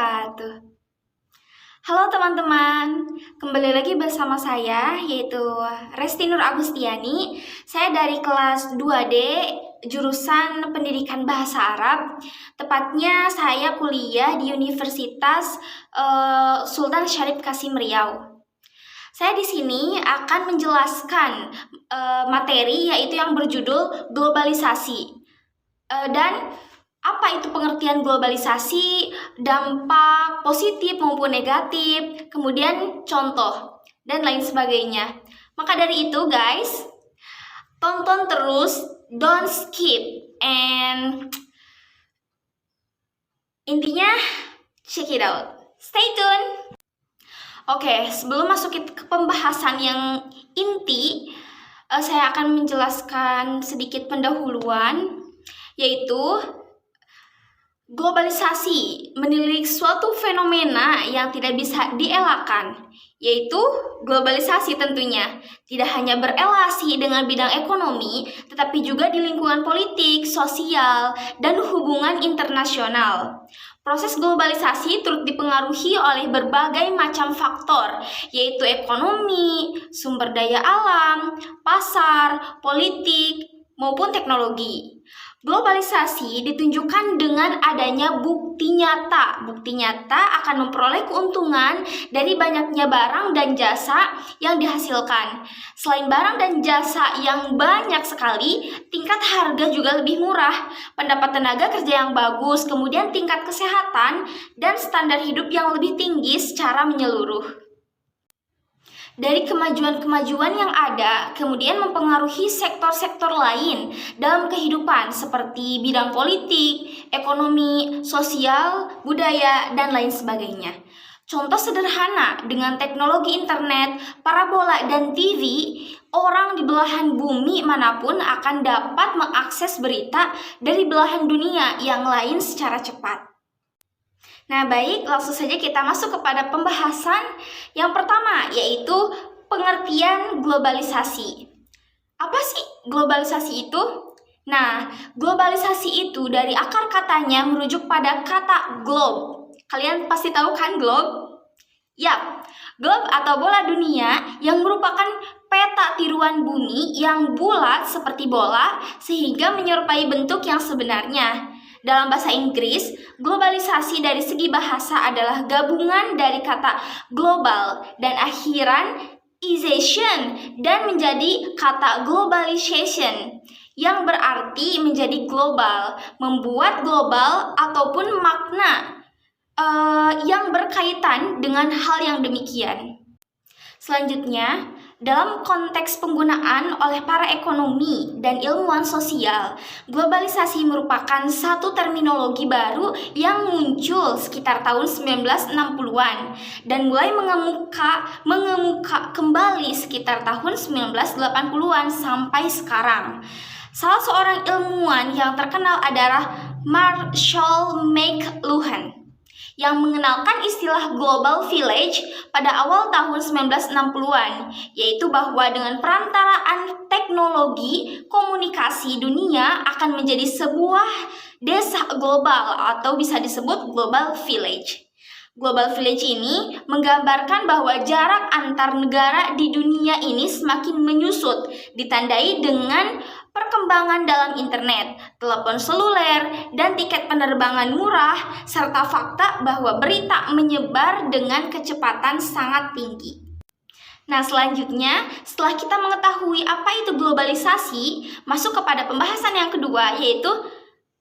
wabarakatuh. Halo teman-teman, kembali lagi bersama saya yaitu Resti Nur Agustiani. Saya dari kelas 2D jurusan Pendidikan Bahasa Arab. Tepatnya saya kuliah di Universitas Sultan Syarif Kasim Riau. Saya di sini akan menjelaskan materi yaitu yang berjudul globalisasi. Dan apa itu pengertian globalisasi, dampak positif maupun negatif, kemudian contoh, dan lain sebagainya. Maka dari itu guys, tonton terus, don't skip, and intinya check it out. Stay tune! Oke, sebelum masuk ke pembahasan yang inti, saya akan menjelaskan sedikit pendahuluan, yaitu globalisasi menilik suatu fenomena yang tidak bisa dielakkan, yaitu globalisasi tentunya tidak hanya berelasi dengan bidang ekonomi, tetapi juga di lingkungan politik, sosial, dan hubungan internasional. Proses globalisasi turut dipengaruhi oleh berbagai macam faktor, yaitu ekonomi, sumber daya alam, pasar, politik, maupun teknologi. Globalisasi ditunjukkan dengan adanya bukti nyata. Bukti nyata akan memperoleh keuntungan dari banyaknya barang dan jasa yang dihasilkan. Selain barang dan jasa yang banyak sekali, tingkat harga juga lebih murah, pendapat tenaga kerja yang bagus, kemudian tingkat kesehatan dan standar hidup yang lebih tinggi secara menyeluruh. Dari kemajuan-kemajuan yang ada, kemudian mempengaruhi sektor-sektor lain dalam kehidupan seperti bidang politik, ekonomi, sosial, budaya, dan lain sebagainya. Contoh sederhana, dengan teknologi internet, parabola, dan TV, orang di belahan bumi manapun akan dapat mengakses berita dari belahan dunia yang lain secara cepat. Nah baik, langsung saja kita masuk kepada pembahasan yang pertama, yaitu pengertian globalisasi. Apa sih globalisasi itu? Nah, globalisasi itu dari akar katanya merujuk pada kata globe. Kalian pasti tahu kan globe? Yap, globe atau bola dunia yang merupakan peta tiruan bumi yang bulat seperti bola sehingga menyerupai bentuk yang sebenarnya. Dalam bahasa Inggris, globalisasi dari segi bahasa adalah gabungan dari kata global dan akhiran ization dan menjadi kata globalization yang berarti menjadi global, membuat global ataupun makna yang berkaitan dengan hal yang demikian. Selanjutnya, dalam konteks penggunaan oleh para ekonomi dan ilmuwan sosial, globalisasi merupakan satu terminologi baru yang muncul sekitar tahun 1960-an dan mulai mengemuka kembali sekitar tahun 1980-an sampai sekarang. Salah seorang ilmuwan yang terkenal adalah Marshall McLuhan yang mengenalkan istilah Global Village pada awal tahun 1960-an, yaitu bahwa dengan perantaraan teknologi komunikasi dunia akan menjadi sebuah desa global atau bisa disebut Global Village. Global Village ini menggambarkan bahwa jarak antar negara di dunia ini semakin menyusut, ditandai dengan perkembangan dalam internet, telepon seluler, dan tiket penerbangan murah, serta fakta bahwa berita menyebar dengan kecepatan sangat tinggi. Nah, selanjutnya, setelah kita mengetahui apa itu globalisasi, masuk kepada pembahasan yang kedua, yaitu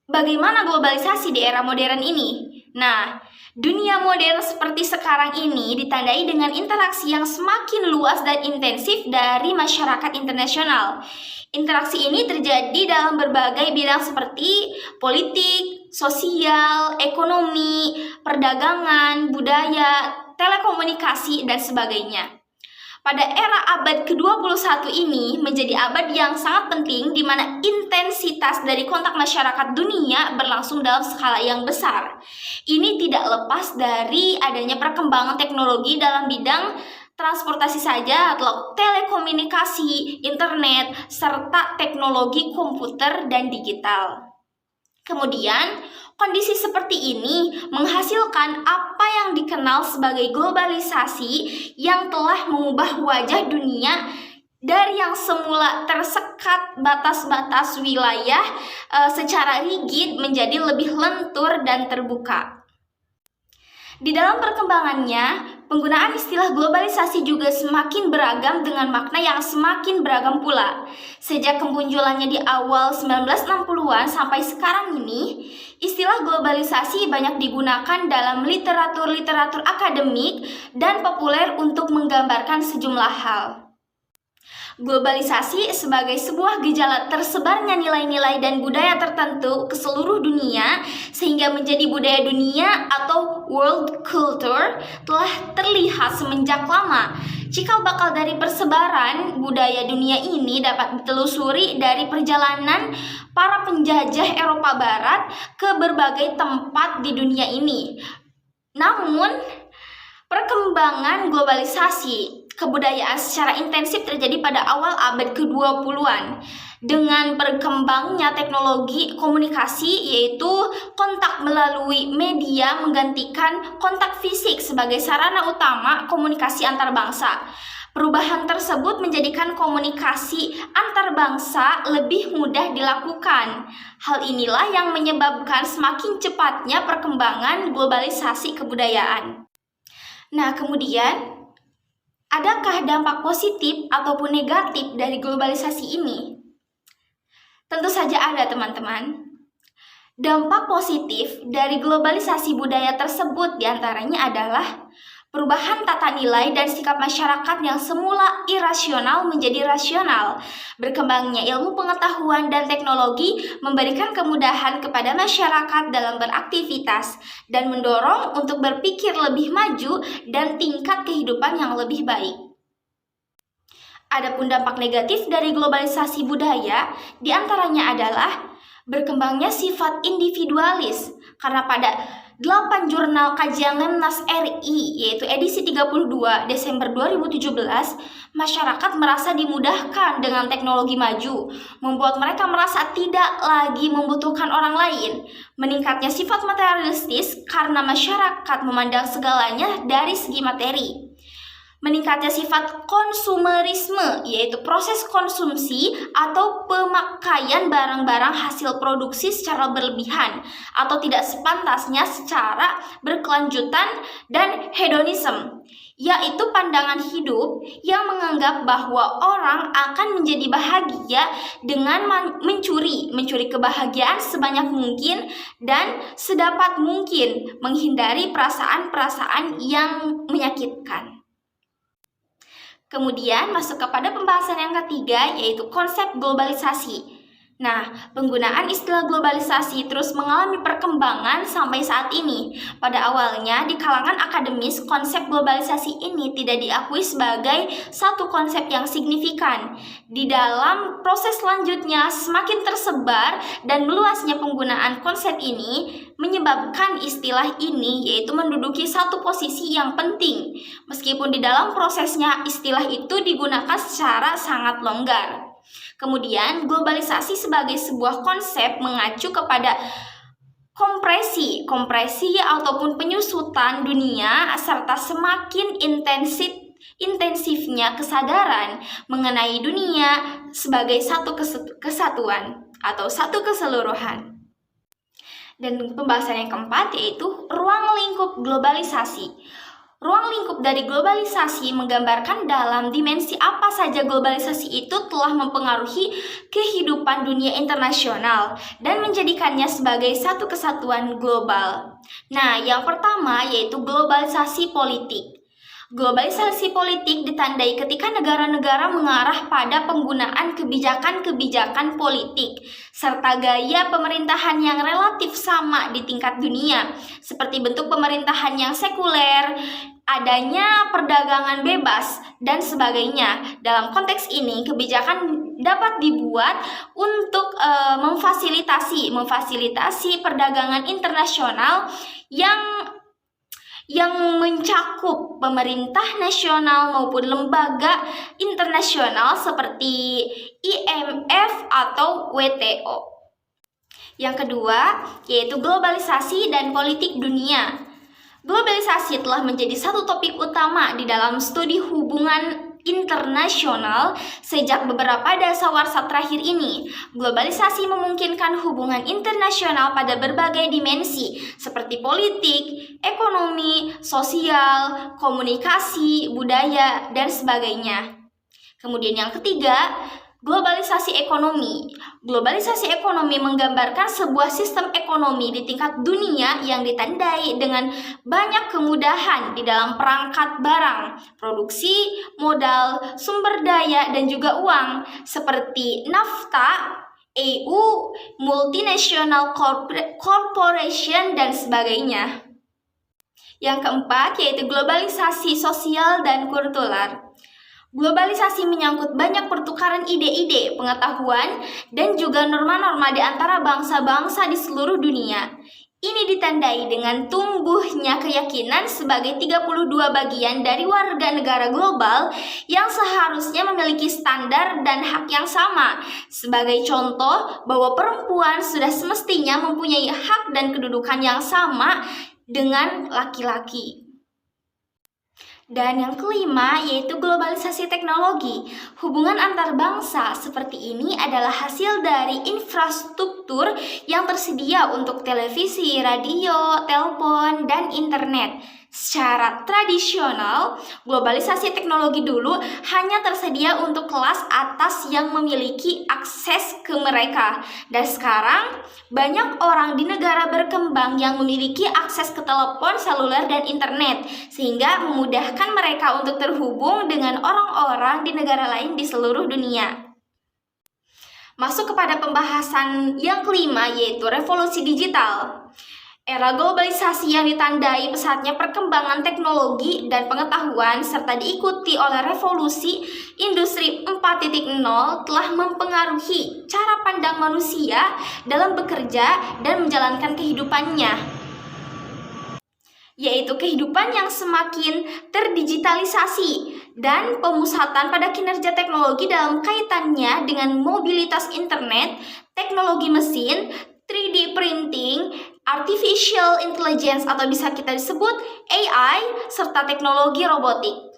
bagaimana globalisasi di era modern ini. Nah, dunia modern seperti sekarang ini ditandai dengan interaksi yang semakin luas dan intensif dari masyarakat internasional. Interaksi ini terjadi dalam berbagai bidang seperti politik, sosial, ekonomi, perdagangan, budaya, telekomunikasi, dan sebagainya. Pada era abad ke-21 ini menjadi abad yang sangat penting di mana intensitas dari kontak masyarakat dunia berlangsung dalam skala yang besar. Ini tidak lepas dari adanya perkembangan teknologi dalam bidang transportasi saja, atau telekomunikasi, internet, serta teknologi komputer dan digital. Kemudian, Kondisi seperti ini menghasilkan apa yang dikenal sebagai globalisasi yang telah mengubah wajah dunia dari yang semula tersekat batas-batas wilayah secara rigid menjadi lebih lentur dan terbuka. Di dalam perkembangannya, penggunaan istilah globalisasi juga semakin beragam dengan makna yang semakin beragam pula. Sejak kemunculannya di awal 1960-an sampai sekarang ini, istilah globalisasi banyak digunakan dalam literatur-literatur akademik dan populer untuk menggambarkan sejumlah hal. Globalisasi sebagai sebuah gejala tersebarnya nilai-nilai dan budaya tertentu ke seluruh dunia sehingga menjadi budaya dunia atau world culture telah terlihat semenjak lama. Cikal bakal dari persebaran budaya dunia ini dapat ditelusuri dari perjalanan para penjajah Eropa Barat ke berbagai tempat di dunia ini. Namun, perkembangan globalisasi kebudayaan secara intensif terjadi pada awal abad ke-20-an dengan berkembangnya teknologi komunikasi, yaitu kontak melalui media menggantikan kontak fisik sebagai sarana utama komunikasi antar bangsa. Perubahan tersebut menjadikan komunikasi antar bangsa lebih mudah dilakukan. Hal inilah yang menyebabkan semakin cepatnya perkembangan globalisasi kebudayaan. Nah, kemudian adakah dampak positif ataupun negatif dari globalisasi ini? Tentu saja ada, teman-teman. Dampak positif dari globalisasi budaya tersebut diantaranya adalah perubahan tata nilai dan sikap masyarakat yang semula irasional menjadi rasional. Berkembangnya ilmu pengetahuan dan teknologi memberikan kemudahan kepada masyarakat dalam beraktivitas dan mendorong untuk berpikir lebih maju dan tingkat kehidupan yang lebih baik. Adapun dampak negatif dari globalisasi budaya diantaranya adalah berkembangnya sifat individualis, karena pada 8 jurnal kajian Lemnas RI, yaitu edisi 32 Desember 2017, masyarakat merasa dimudahkan dengan teknologi maju, membuat mereka merasa tidak lagi membutuhkan orang lain. Meningkatnya sifat materialistis karena masyarakat memandang segalanya dari segi materi. Meningkatnya sifat konsumerisme, yaitu proses konsumsi atau pemakaian barang-barang hasil produksi secara berlebihan atau tidak sepantasnya secara berkelanjutan, dan hedonisme, yaitu pandangan hidup yang menganggap bahwa orang akan menjadi bahagia dengan mencuri kebahagiaan sebanyak mungkin dan sedapat mungkin menghindari perasaan-perasaan yang menyakitkan. Kemudian masuk kepada pembahasan yang ketiga, yaitu konsep globalisasi. Nah, penggunaan istilah globalisasi terus mengalami perkembangan sampai saat ini. Pada awalnya, di kalangan akademis, konsep globalisasi ini tidak diakui sebagai satu konsep yang signifikan. Di dalam proses selanjutnya, semakin tersebar dan meluasnya penggunaan konsep ini menyebabkan istilah ini yaitu menduduki satu posisi yang penting. Meskipun di dalam prosesnya istilah itu digunakan secara sangat longgar. Kemudian, globalisasi sebagai sebuah konsep mengacu kepada kompresi ataupun penyusutan dunia serta semakin intensifnya kesadaran mengenai dunia sebagai satu kesatuan atau satu keseluruhan. Dan pembahasan yang keempat yaitu ruang lingkup globalisasi. Ruang lingkup dari globalisasi menggambarkan dalam dimensi apa saja globalisasi itu telah mempengaruhi kehidupan dunia internasional dan menjadikannya sebagai satu kesatuan global. Nah, yang pertama yaitu globalisasi politik. Globalisasi politik ditandai ketika negara-negara mengarah pada penggunaan kebijakan-kebijakan politik serta gaya pemerintahan yang relatif sama di tingkat dunia, seperti bentuk pemerintahan yang sekuler, adanya perdagangan bebas, dan sebagainya. Dalam konteks ini, kebijakan dapat dibuat untuk memfasilitasi perdagangan internasional yang mencakup pemerintah nasional maupun lembaga internasional seperti IMF atau WTO. Yang kedua, yaitu globalisasi dan politik dunia. Globalisasi telah menjadi satu topik utama di dalam studi hubungan internasional sejak beberapa dasawarsa terakhir ini. Globalisasi memungkinkan hubungan internasional pada berbagai dimensi seperti politik, ekonomi, sosial, komunikasi, budaya, dan sebagainya. Kemudian yang ketiga, globalisasi ekonomi. Globalisasi ekonomi menggambarkan sebuah sistem ekonomi di tingkat dunia yang ditandai dengan banyak kemudahan di dalam perangkat barang, produksi, modal, sumber daya, dan juga uang, seperti NAFTA, EU, multinational corporation, dan sebagainya. Yang keempat, yaitu globalisasi sosial dan kultural. Globalisasi menyangkut banyak pertukaran ide-ide, pengetahuan, dan juga norma-norma di antara bangsa-bangsa di seluruh dunia. Ini ditandai dengan tumbuhnya keyakinan sebagai 32 bagian dari warga negara global yang seharusnya memiliki standar dan hak yang sama. Sebagai contoh bahwa perempuan sudah semestinya mempunyai hak dan kedudukan yang sama dengan laki-laki. Dan yang kelima, yaitu globalisasi teknologi. Hubungan antar bangsa seperti ini adalah hasil dari infrastruktur yang tersedia untuk televisi, radio, telepon, dan internet. Secara tradisional, globalisasi teknologi dulu hanya tersedia untuk kelas atas yang memiliki akses ke mereka. Dan sekarang, banyak orang di negara berkembang yang memiliki akses ke telepon seluler dan internet, sehingga memudahkan mereka untuk terhubung dengan orang-orang di negara lain di seluruh dunia. Masuk kepada pembahasan yang kelima, yaitu revolusi digital. Era globalisasi yang ditandai pesatnya perkembangan teknologi dan pengetahuan serta diikuti oleh revolusi industri 4.0 telah mempengaruhi cara pandang manusia dalam bekerja dan menjalankan kehidupannya, yaitu kehidupan yang semakin terdigitalisasi dan pemusatan pada kinerja teknologi dalam kaitannya dengan mobilitas internet, teknologi mesin, 3D printing, artificial intelligence atau bisa kita disebut AI, serta teknologi robotik.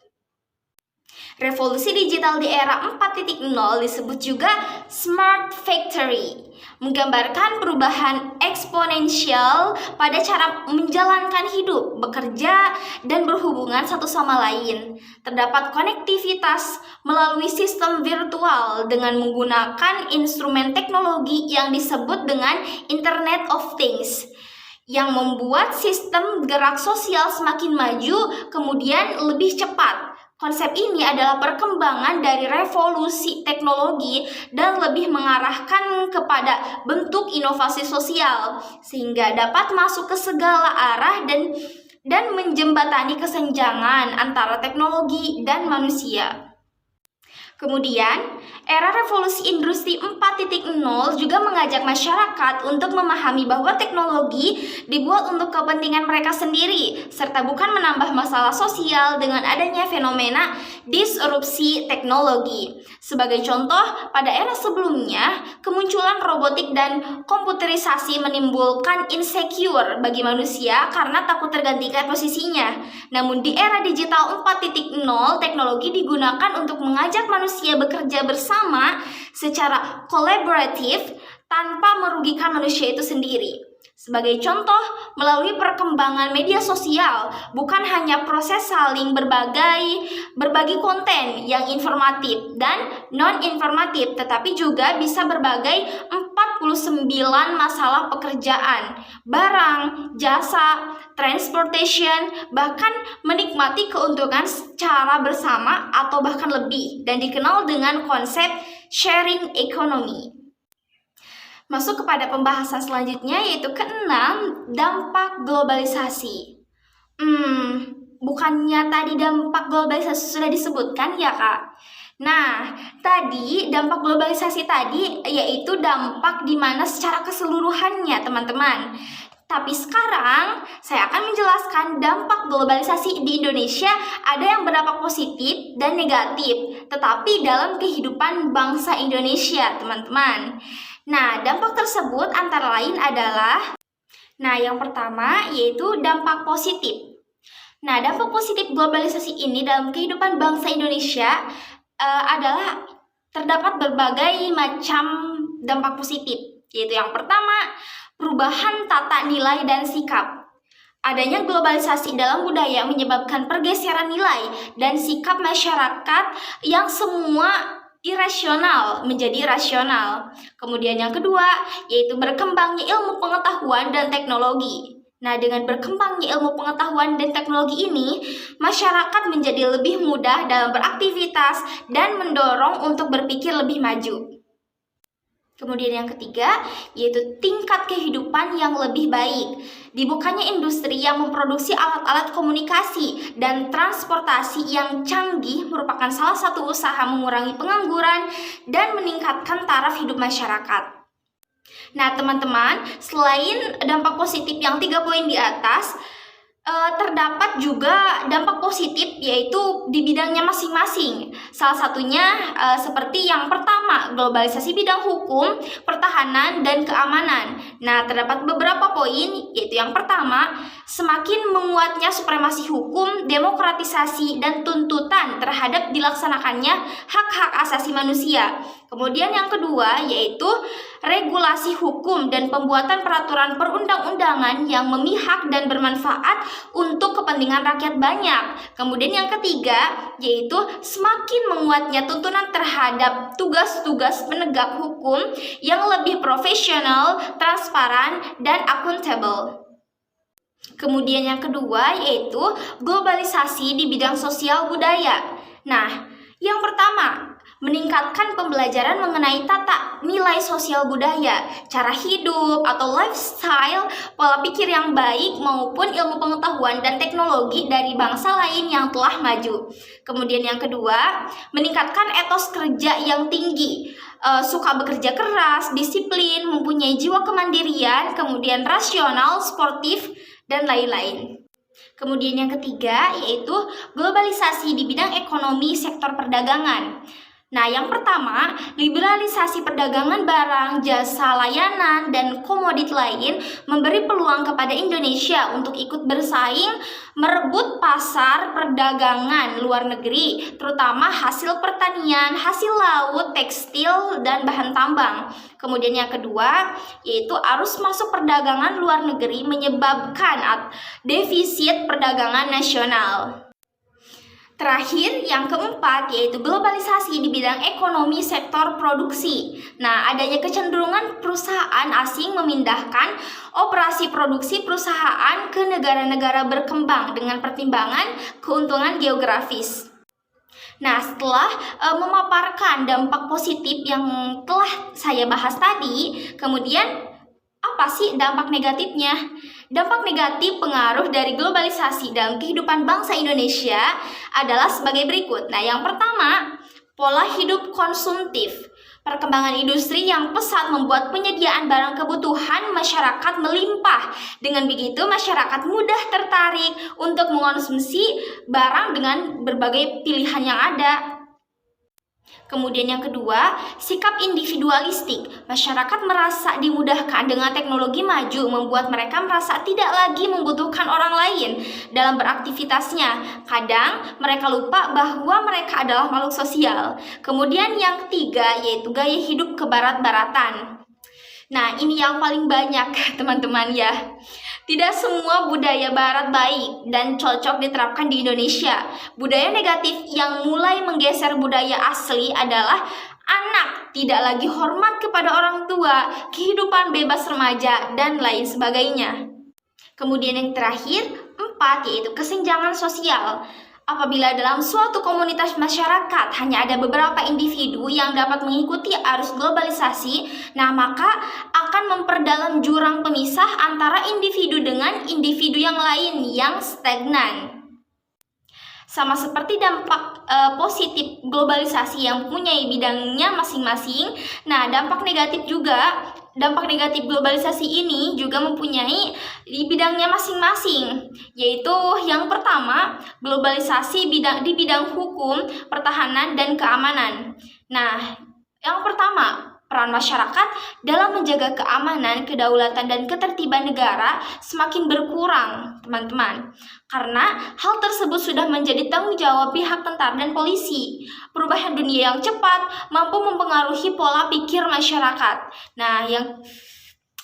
Revolusi digital di era 4.0 disebut juga Smart Factory, menggambarkan perubahan eksponensial pada cara menjalankan hidup, bekerja, dan berhubungan satu sama lain. Terdapat konektivitas melalui sistem virtual dengan menggunakan instrumen teknologi yang disebut dengan Internet of Things, yang membuat sistem gerak sosial semakin maju, kemudian lebih cepat. Konsep ini adalah perkembangan dari revolusi teknologi dan lebih mengarahkan kepada bentuk inovasi sosial, sehingga dapat masuk ke segala arah dan menjembatani kesenjangan antara teknologi dan manusia. Kemudian, era revolusi industri 4.0 juga mengajak masyarakat untuk memahami bahwa teknologi dibuat untuk kepentingan mereka sendiri, serta bukan menambah masalah sosial dengan adanya fenomena disrupsi teknologi. Sebagai contoh, pada era sebelumnya, kemunculan robotik dan komputerisasi menimbulkan insecure bagi manusia karena takut tergantikan posisinya. Namun di era digital 4.0, teknologi digunakan untuk mengajak manusia bekerja bersama secara kolaboratif tanpa merugikan manusia itu sendiri. Sebagai contoh, melalui perkembangan media sosial, bukan hanya proses saling berbagi konten yang informatif dan non-informatif, tetapi juga bisa berbagai 49 masalah pekerjaan, barang, jasa, transportation, bahkan menikmati keuntungan secara bersama atau bahkan lebih, dan dikenal dengan konsep sharing economy. Masuk kepada pembahasan selanjutnya, yaitu keenam, dampak globalisasi. Bukannya tadi dampak globalisasi sudah disebutkan ya Kak? Nah, tadi dampak globalisasi tadi yaitu dampak di mana secara keseluruhannya teman-teman. Tapi sekarang saya akan menjelaskan dampak globalisasi di Indonesia ada yang berdampak positif dan negatif, tetapi dalam kehidupan bangsa Indonesia, teman-teman. Nah, dampak tersebut antara lain adalah, yang pertama yaitu dampak positif. Nah, dampak positif globalisasi ini dalam kehidupan bangsa Indonesia adalah terdapat berbagai macam dampak positif, yaitu yang pertama, perubahan tata nilai dan sikap. Adanya globalisasi dalam budaya menyebabkan pergeseran nilai dan sikap masyarakat yang semua irasional menjadi rasional. Kemudian yang kedua, yaitu berkembangnya ilmu pengetahuan dan teknologi. Nah, dengan berkembangnya ilmu pengetahuan dan teknologi ini, masyarakat menjadi lebih mudah dalam beraktivitas dan mendorong untuk berpikir lebih maju. Kemudian yang ketiga, yaitu tingkat kehidupan yang lebih baik. Dibukanya industri yang memproduksi alat-alat komunikasi dan transportasi yang canggih merupakan salah satu usaha mengurangi pengangguran dan meningkatkan taraf hidup masyarakat. Nah, teman-teman, selain dampak positif yang 3 poin di atas, terdapat juga dampak positif yaitu di bidangnya masing-masing. Salah satunya seperti yang pertama, globalisasi bidang hukum, pertahanan, dan keamanan. Nah, terdapat beberapa poin, yaitu yang pertama, semakin menguatnya supremasi hukum, demokratisasi, dan tuntutan terhadap dilaksanakannya hak-hak asasi manusia. Kemudian yang kedua yaitu regulasi hukum dan pembuatan peraturan perundang-undangan yang memihak dan bermanfaat untuk kepentingan rakyat banyak. Kemudian yang ketiga yaitu semakin menguatnya tuntunan terhadap tugas-tugas penegak hukum yang lebih profesional, transparan, dan akuntabel. Kemudian yang kedua yaitu globalisasi di bidang sosial budaya. Nah, yang pertama, meningkatkan pembelajaran mengenai tata nilai sosial budaya, cara hidup atau lifestyle, pola pikir yang baik maupun ilmu pengetahuan dan teknologi dari bangsa lain yang telah maju. Kemudian yang kedua, meningkatkan etos kerja yang tinggi, suka bekerja keras, disiplin, mempunyai jiwa kemandirian, kemudian rasional, sportif, dan lain-lain. Kemudian yang ketiga yaitu globalisasi di bidang ekonomi sektor perdagangan. Nah, yang pertama, liberalisasi perdagangan barang, jasa, layanan, dan komodit lain memberi peluang kepada Indonesia untuk ikut bersaing merebut pasar perdagangan luar negeri, terutama hasil pertanian, hasil laut, tekstil, dan bahan tambang. Kemudian yang kedua, yaitu arus masuk perdagangan luar negeri menyebabkan defisit perdagangan nasional. Terakhir, yang keempat, yaitu globalisasi di bidang ekonomi sektor produksi. Nah, adanya kecenderungan perusahaan asing memindahkan operasi produksi perusahaan ke negara-negara berkembang dengan pertimbangan keuntungan geografis. Nah, setelah memaparkan dampak positif yang telah saya bahas tadi, kemudian apa sih dampak negatifnya? Dampak negatif pengaruh dari globalisasi dalam kehidupan bangsa Indonesia adalah sebagai berikut. Nah, yang pertama, pola hidup konsumtif. Perkembangan industri yang pesat membuat penyediaan barang kebutuhan masyarakat melimpah. Dengan begitu, masyarakat mudah tertarik untuk mengonsumsi barang dengan berbagai pilihan yang ada. Kemudian yang kedua, sikap individualistik. Masyarakat merasa dimudahkan dengan teknologi maju, membuat mereka merasa tidak lagi membutuhkan orang lain dalam beraktivitasnya. Kadang mereka lupa bahwa mereka adalah makhluk sosial. Kemudian yang ketiga, yaitu gaya hidup kebarat-baratan. Nah, ini yang paling banyak, teman-teman ya. Tidak semua budaya barat baik dan cocok diterapkan di Indonesia. Budaya negatif yang mulai menggeser budaya asli adalah anak tidak lagi hormat kepada orang tua, kehidupan bebas remaja, dan lain sebagainya. Kemudian yang terakhir, 4, yaitu kesenjangan sosial. Apabila dalam suatu komunitas masyarakat hanya ada beberapa individu yang dapat mengikuti arus globalisasi, nah maka akan memperdalam jurang pemisah antara individu dengan individu yang lain yang stagnan. Sama seperti dampak positif globalisasi yang mempunyai bidangnya masing-masing, nah dampak negatif globalisasi ini juga mempunyai di bidangnya masing-masing, yaitu yang pertama, globalisasi di bidang hukum, pertahanan, dan keamanan. Nah, yang pertama, Peran masyarakat dalam menjaga keamanan, kedaulatan, dan ketertiban negara semakin berkurang, teman-teman. Karena hal tersebut sudah menjadi tanggung jawab pihak tentara dan polisi. Perubahan dunia yang cepat mampu mempengaruhi pola pikir masyarakat. Nah,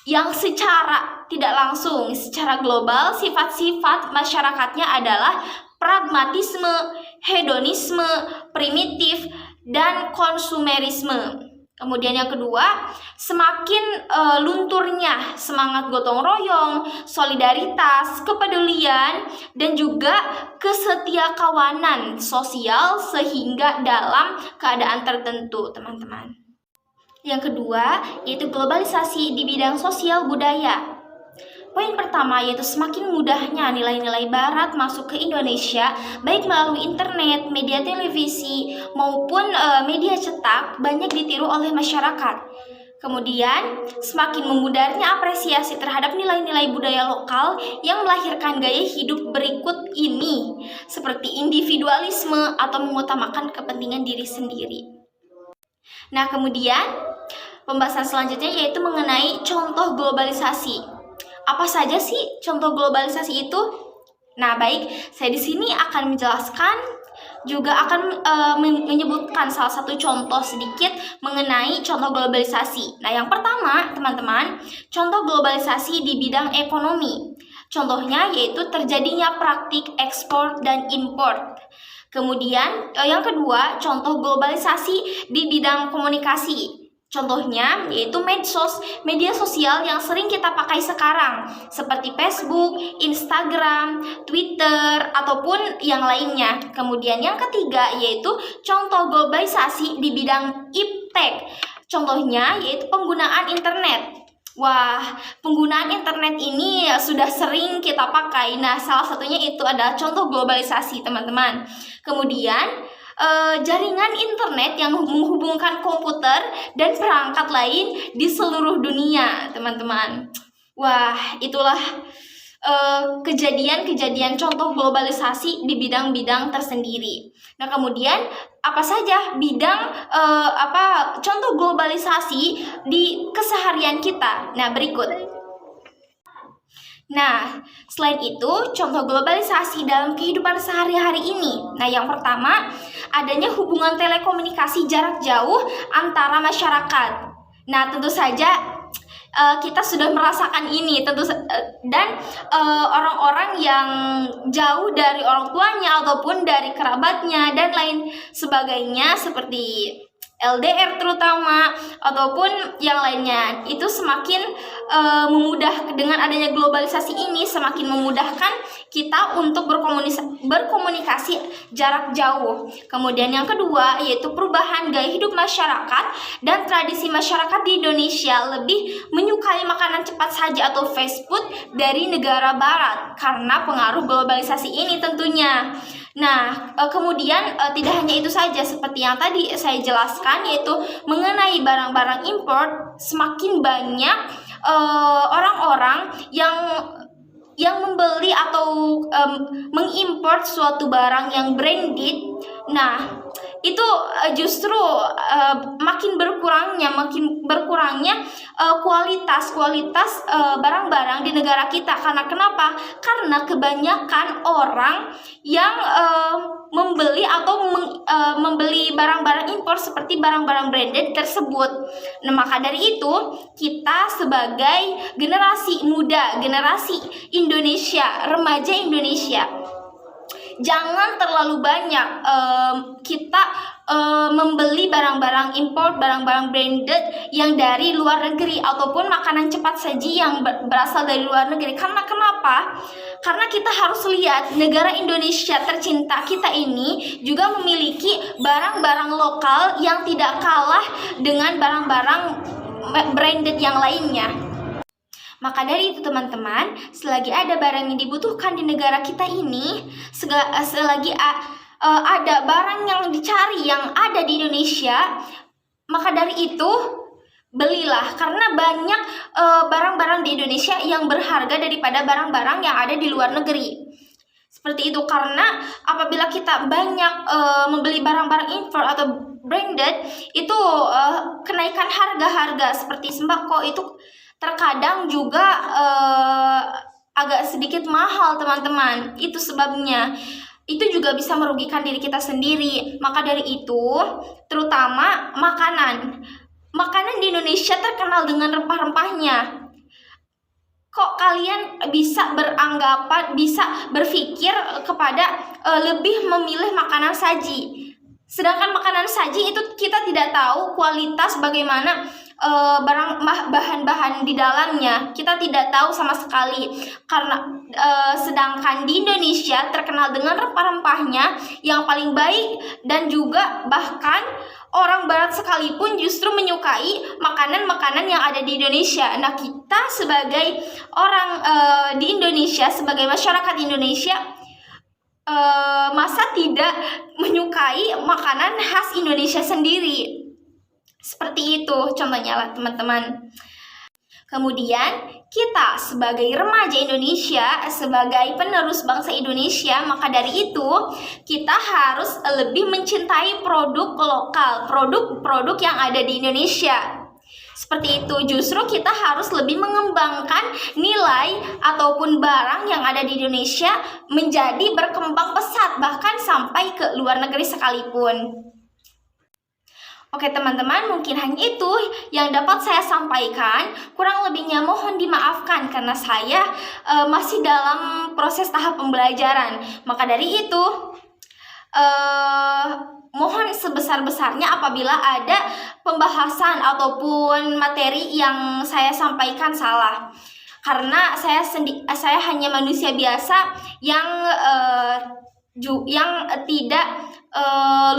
yang secara tidak langsung, secara global, sifat-sifat masyarakatnya adalah pragmatisme, hedonisme, primitif, dan konsumerisme. Kemudian yang kedua, semakin lunturnya semangat gotong royong, solidaritas, kepedulian, dan juga kesetiakawanan sosial sehingga dalam keadaan tertentu, teman-teman. Yang kedua, yaitu globalisasi di bidang sosial budaya. Poin pertama yaitu semakin mudahnya nilai-nilai barat masuk ke Indonesia, baik melalui internet, media televisi, maupun media cetak, banyak ditiru oleh masyarakat. Kemudian, semakin memudarnya apresiasi terhadap nilai-nilai budaya lokal yang melahirkan gaya hidup berikut ini, seperti individualisme atau mengutamakan kepentingan diri sendiri. Nah, kemudian pembahasan selanjutnya yaitu mengenai contoh globalisasi. Apa saja sih contoh globalisasi itu? Nah, baik, saya di sini akan menjelaskan, juga akan menyebutkan salah satu contoh sedikit mengenai contoh globalisasi. Nah, yang pertama, teman-teman, contoh globalisasi di bidang ekonomi. Contohnya yaitu terjadinya praktik ekspor dan impor. Kemudian, yang kedua, contoh globalisasi di bidang komunikasi. Contohnya yaitu medsos, media sosial yang sering kita pakai sekarang, seperti Facebook, Instagram, Twitter, ataupun yang lainnya. Kemudian yang ketiga yaitu contoh globalisasi di bidang iptek. Contohnya yaitu penggunaan internet. Wah, penggunaan internet ini sudah sering kita pakai. Nah, salah satunya itu adalah contoh globalisasi, teman-teman. Kemudian jaringan internet yang menghubungkan komputer dan perangkat lain di seluruh dunia, teman-teman. Wah, itulah kejadian-kejadian contoh globalisasi di bidang-bidang tersendiri. Nah, kemudian apa saja bidang contoh globalisasi di keseharian kita? Nah, berikut. Nah, selain itu, contoh globalisasi dalam kehidupan sehari-hari ini. Nah, yang pertama, adanya hubungan telekomunikasi jarak jauh antara masyarakat. Nah, tentu saja kita sudah merasakan ini, dan orang-orang yang jauh dari orang tuanya ataupun dari kerabatnya dan lain sebagainya seperti LDR terutama ataupun yang lainnya, itu semakin memudah dengan adanya globalisasi ini, semakin memudahkan kita untuk berkomunikasi jarak jauh. Kemudian yang kedua yaitu perubahan gaya hidup masyarakat dan tradisi masyarakat di Indonesia lebih menyukai makanan cepat saja atau fast food dari negara barat karena pengaruh globalisasi ini tentunya. Nah, kemudian tidak hanya itu saja, seperti yang tadi saya jelaskan, yaitu mengenai barang-barang impor, semakin banyak orang-orang yang membeli atau mengimpor suatu barang yang branded. Nah, itu justru makin berkurangnya kualitas barang-barang di negara kita. Karena kenapa? Karena kebanyakan orang yang membeli atau membeli barang-barang impor seperti barang-barang branded tersebut. Nah, maka dari itu kita sebagai generasi muda, generasi Indonesia, remaja Indonesia, jangan terlalu banyak kita membeli barang-barang impor, barang-barang branded yang dari luar negeri ataupun makanan cepat saji yang berasal dari luar negeri. Karena kenapa? Karena kita harus lihat negara Indonesia tercinta kita ini juga memiliki barang-barang lokal yang tidak kalah dengan barang-barang branded yang lainnya. Maka dari itu teman-teman, selagi ada barang yang dibutuhkan di negara kita ini, selagi ada barang yang dicari yang ada di Indonesia, maka dari itu belilah, karena banyak barang-barang di Indonesia yang berharga daripada barang-barang yang ada di luar negeri. Seperti itu, karena apabila kita banyak membeli barang-barang impor atau branded, itu kenaikan harga-harga seperti sembako itu terkadang juga agak sedikit mahal, teman-teman. Itu sebabnya. Itu juga bisa merugikan diri kita sendiri. Maka dari itu, terutama makanan. Makanan di Indonesia terkenal dengan rempah-rempahnya. Kok kalian bisa berpikir kepada lebih memilih makanan saji? Sedangkan makanan saji itu kita tidak tahu kualitas bagaimana bahan-bahan di dalamnya. Kita tidak tahu sama sekali. Karena sedangkan di Indonesia terkenal dengan rempah-rempahnya yang paling baik, dan juga bahkan orang barat sekalipun justru menyukai makanan-makanan yang ada di Indonesia. Nah, kita sebagai orang di Indonesia, sebagai masyarakat Indonesia, masa tidak menyukai makanan khas Indonesia sendiri? Seperti itu contohnya lah, teman-teman. Kemudian kita sebagai remaja Indonesia, sebagai penerus bangsa Indonesia, maka dari itu kita harus lebih mencintai produk lokal, produk-produk yang ada di Indonesia. Seperti itu, justru kita harus lebih mengembangkan nilai ataupun barang yang ada di Indonesia menjadi berkembang pesat, bahkan sampai ke luar negeri sekalipun. Oke teman-teman, mungkin hanya itu yang dapat saya sampaikan. Kurang lebihnya mohon dimaafkan karena saya masih dalam proses tahap pembelajaran. Maka dari itu mohon sebesar-besarnya apabila ada pembahasan ataupun materi yang saya sampaikan salah. Karena saya hanya manusia biasa yang tidak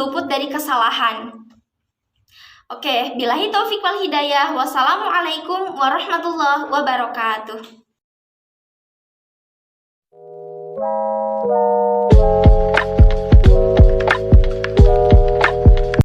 luput dari kesalahan. Oke, billahi taufik wal hidayah. Wassalamualaikum warahmatullahi wabarakatuh.